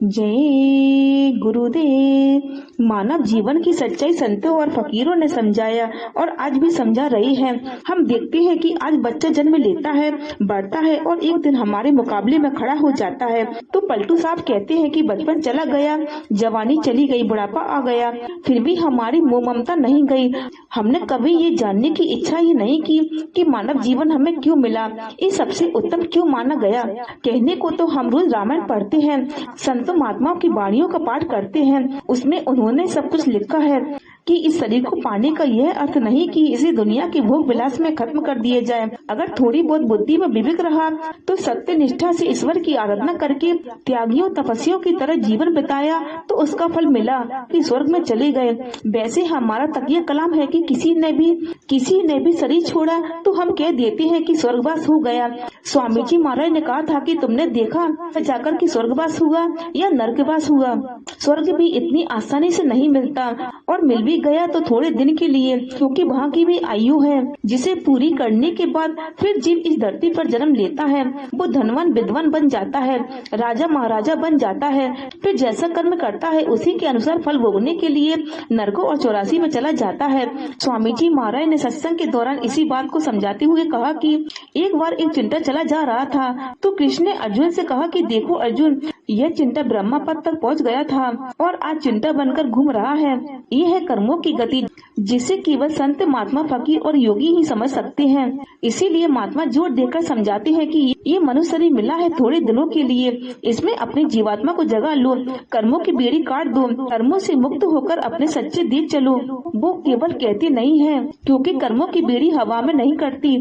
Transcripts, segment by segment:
जय गुरुदेव। मानव जीवन की सच्चाई संतों और फकीरों ने समझाया और आज भी समझा रही है। हम देखते हैं कि आज बच्चा जन्म लेता है, बढ़ता है और एक दिन हमारे मुकाबले में खड़ा हो जाता है तो पलटू साहब कहते हैं कि बचपन चला गया, जवानी चली गई, बुढ़ापा आ गया, फिर भी हमारी मोह ममता नहीं गई। हमने कभी ये जानने की इच्छा ही नहीं की कि मानव जीवन हमें क्यों मिला, ये सबसे उत्तम क्यों माना गया। कहने को तो हम रोज रामायण पढ़ते हैं, संतों महात्माओं की वाणियों का पाठ करते हैं, उसमें उन्होंने सब कुछ लिखा है कि इस शरीर को पाने का यह अर्थ नहीं कि इसे दुनिया के भोग विलास में खत्म कर दिए जाए। अगर थोड़ी बहुत बुद्धि में विवेक रहा तो सत्य निष्ठा से ईश्वर की आराधना करके त्यागियों तपस्वियों की तरह जीवन बिताया तो उसका फल मिला कि स्वर्ग में चले गए। वैसे हमारा तकिया कलाम है कि किसी ने भी शरीर छोड़ा तो हम कह देते हैं कि स्वर्गवास हो गया। स्वामी जी महाराज ने कहा था कि तुमने देखा जाकर कि स्वर्गवास हुआ या नरकवास हुआ। स्वर्ग भी इतनी आसानी से नहीं मिलता और मिल भी गया तो थोड़े दिन के लिए, क्योंकि वहाँ की भी आयु है जिसे पूरी करने के बाद फिर जीव इस धरती पर जन्म लेता है। वो धनवान विद्वान बन जाता है, राजा महाराजा बन जाता है, फिर जैसा कर्म करता है उसी के अनुसार फल भोगने के लिए नरकों और 84 में चला जाता है। स्वामी जी महाराज ने सत्संग के दौरान इसी बात को समझाते हुए कहा कि एक बार एक चिंटा चला जा रहा था तो कृष्ण ने अर्जुन से कहा कि देखो अर्जुन, यह चिंटा ब्रह्मा पद तक पहुंच गया था और आज चिंटा बनकर घूम रहा है। ये है कर्मों की गति जिसे केवल संत महात्मा फकीर और योगी ही समझ सकते हैं। इसीलिए महात्मा जोर देकर समझाते हैं कि ये मनुष्य शरीर मिला है थोड़े दिनों के लिए, इसमें अपनी जीवात्मा को जगा लो, कर्मों की बेड़ी काट दो, कर्मों से मुक्त होकर अपने सच्चे दीप चलो। वो केवल कहते नहीं है, क्योंकि कर्मों की बेड़ी हवा में नहीं कटती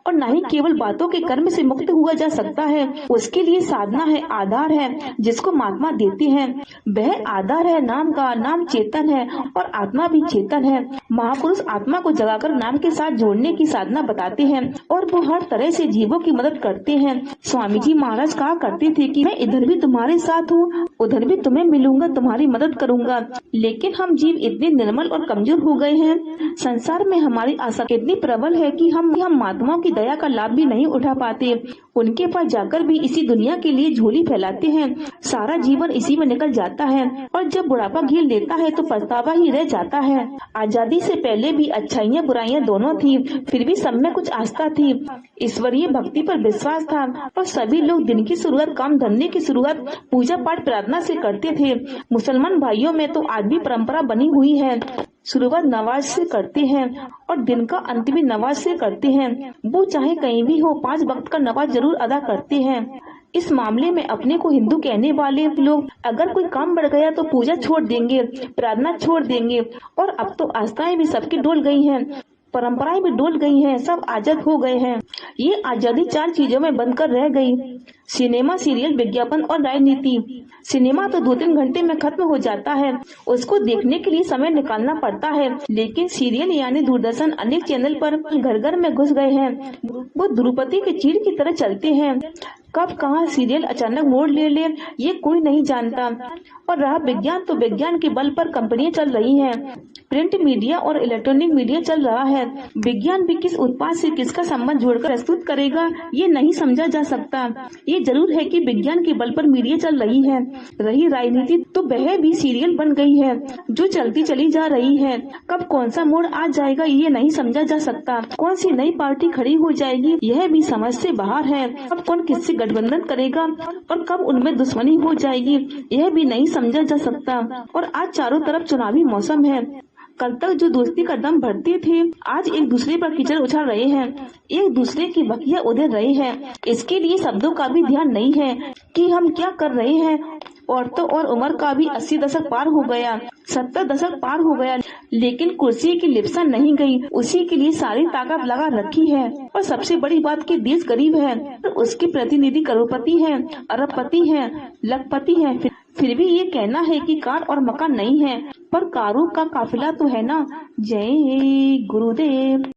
और न ही केवल बातों के कर्म से मुक्त हुआ जा सकता है। उसके लिए साधना है, आधार है जिसको महात्मा देते हैं। वह आधार है नाम का, नाम चेतन है और आत्मा भी चेतन है। महापुरुष आत्मा को जगाकर नाम के साथ जोड़ने की साधना बताते हैं और वो हर तरह से जीवों की मदद करते हैं। स्वामी जी महाराज कहा करते थे कि मैं इधर भी तुम्हारे साथ हूँ, उधर भी तुम्हें मिलूंगा, तुम्हारी मदद करूंगा। लेकिन हम जीव इतने निर्मल और कमजोर हो गए हैं, संसार में हमारी आसक्ति इतनी प्रबल है कि हम महात्माओं की दया का लाभ भी नहीं उठा पाते। उनके पास जाकर भी इसी दुनिया के लिए झोली फैलाते हैं, सारा जीवन इसी में निकल जाता है और जब बुढ़ापा घेर लेता है तो पछतावा ही रह जाता है। आजादी से पहले भी अच्छाइयाँ बुराइयाँ दोनों थी, फिर भी सब में कुछ आस्था थी, ईश्वरीय भक्ति पर विश्वास था और सभी लोग दिन की शुरुआत काम धंधे की शुरुआत पूजा पाठ प्रार्थना से करते थे। मुसलमान भाइयों में तो आज भी परंपरा बनी हुई है, शुरुआत नमाज से करते हैं और दिन का अंत भी नमाज से करते हैं। वो चाहे कहीं भी हो 5 वक्त का नमाज जरूर अदा करते हैं। इस मामले में अपने को हिंदू कहने वाले लोग अगर कोई काम बढ़ गया तो पूजा छोड़ देंगे, प्रार्थना छोड़ देंगे और अब तो आस्थाएं भी सबकी डोल गई हैं, परंपराएं भी डोल गई हैं, सब आजाद हो गए हैं। ये आजादी 4 चीजों में बंद कर रह गई, सिनेमा, सीरियल, विज्ञापन और राजनीति। सिनेमा तो 2-3 घंटे में खत्म हो जाता है, उसको देखने के लिए समय निकालना पड़ता है, लेकिन सीरियल यानी दूरदर्शन अनेक चैनल पर घर घर में घुस गए हैं। वो द्रुपदी के चीड़ की तरह चलते हैं, कब कहाँ सीरियल अचानक मोड़ ले ये कोई नहीं जानता। और रहा विज्ञान, तो विज्ञान के बल पर कंपनियां चल रही हैं, प्रिंट मीडिया और इलेक्ट्रॉनिक मीडिया चल रहा है। विज्ञान भी किस उत्पाद से किसका संबंध जोड़कर प्रस्तुत करेगा ये नहीं समझा जा सकता। ये जरूर है कि विज्ञान के बल पर मीडिया चल रही है। रही राजनीति, तो वह भी सीरियल बन गई है जो चलती चली जा रही है। कब कौन सा मोड़ आ जाएगा ये नहीं समझा जा सकता, कौन सी नई पार्टी खड़ी हो जाएगी यह भी समझ से बाहर है। अब कौन किससे गठबंधन करेगा और कब उनमें दुश्मनी हो जाएगी यह भी नहीं समझा जा सकता। और आज चारों तरफ चुनावी मौसम है, कल तक जो दोस्ती का दम भरते थे आज एक दूसरे पर कीचड़ उछाल रहे हैं, एक दूसरे की बकिया उधेड़ रहे हैं। इसके लिए शब्दों का भी ध्यान नहीं है कि हम क्या कर रहे हैं। औरतों और उम्र का भी 80 दशक पार हो गया, 70 दशक पार हो गया, लेकिन कुर्सी की लिप्सा नहीं गई, उसी के लिए सारी ताकत लगा रखी है। और सबसे बड़ी बात कि देश गरीब है और उसके प्रतिनिधि करोड़पति हैं, अरबपति हैं, लखपति हैं, फिर भी ये कहना है कि कार और मकान नहीं है, पर कारों का काफिला तो है ना। जय गुरुदेव।